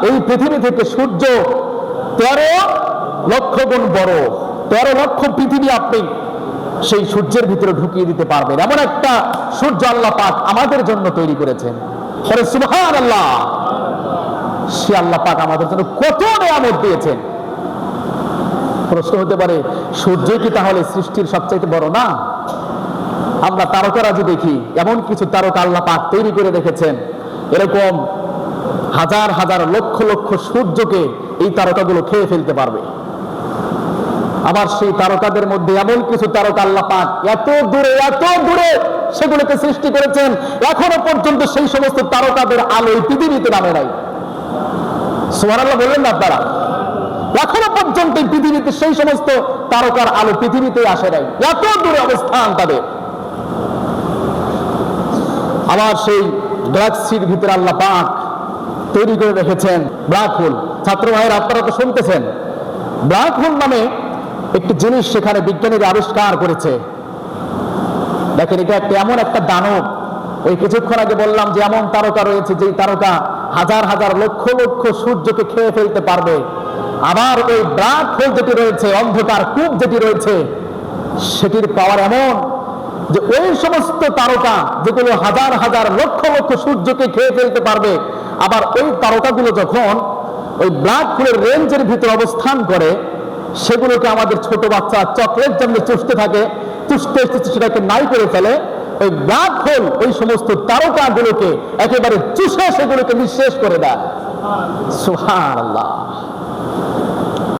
এই পৃথিবী থেকে সূর্য 13 লক্ষ গুণ বড়। 13 লক্ষ পৃথিবী আপনি সেই সূর্যের ভিতরে ঢুকিয়ে দিতে পারবেন, এমন একটা সূর্য আল্লাহ পাক আমাদের জন্য তৈরি করেছেন। সুবহানাল্লাহ। সে আল্লাহ পাক আমাদের জন্য কত নিয়ামত দিয়েছেন। প্রশ্ন হতে পারে, সূর্য কি তাহলে সৃষ্টির সবচেয়ে বড় না? আমরা তারকারাজি দেখি, এমন কিছু তারকা আল্লাহ পাক তৈরি করে রেখেছেন, এরকম হাজার হাজার লক্ষ লক্ষ সূর্যকে এই তারকাগুলো খেয়ে ফেলতে পারবে। আবার সেই তারকাদের মধ্যে এমন কিছু তারকা আল্লাহ পাক এত দূরে সেগুলোকে সৃষ্টি করেছেন, এখনো পর্যন্ত সেই সমস্ত তারকাদের আলো এই পৃথিবীতে নামে নাই। সুবহানাল্লাহ বললেন না আপনারা? এখনো পর্যন্ত পৃথিবীতে সেই সমস্ত তারকার আলো পৃথিবীতে আসে নাই, এত দূরে অবস্থান তাদের। আবার সেই গ্যালাক্সির ভিতরে আল্লাহ পাক তৈরি করে রেখেছেন ব্ল্যাক হোল। ছাত্র ভাইয়ের আপনারা তো শুনতেছেন, ব্ল্যাক হোল নামে একটি জিনিস সেখানে বিজ্ঞানীরা আবিষ্কার করেছে। দেখেন, এটা এমন একটা দানব। ওই কিছুক্ষণ আগে বললাম যে এমন তারকা রয়েছে যে তারকা হাজার হাজার লক্ষ লক্ষ সূর্যকে খেয়ে ফেলতে পারবে। আবার ওই ব্ল্যাক হোল যেটি রয়েছে, অন্ধকার কূপ যেটি রয়েছে, সেটির পাওয়ার এমন যে ওই সমস্ত তারকা যেগুলো হাজার হাজার লক্ষ লক্ষ সূর্যকে খেয়ে ফেলতে পারবে, আবার ওই তারকাগুলো যখন ওই ব্ল্যাক হোলের রেঞ্জের ভিতরে অবস্থান করে, সেগুলোকে আমাদের ছোট বাচ্চা চকলেট যেমন চুষতে থাকে, চুষতে সেটাকে নাই করে ফেলে, ওই ব্ল্যাক হোল ওই সমস্ত তারকাগুলোকে একেবারে চুষে সেগুলোকে নিঃশেষ করে দেয়। সুবহানাল্লাহ।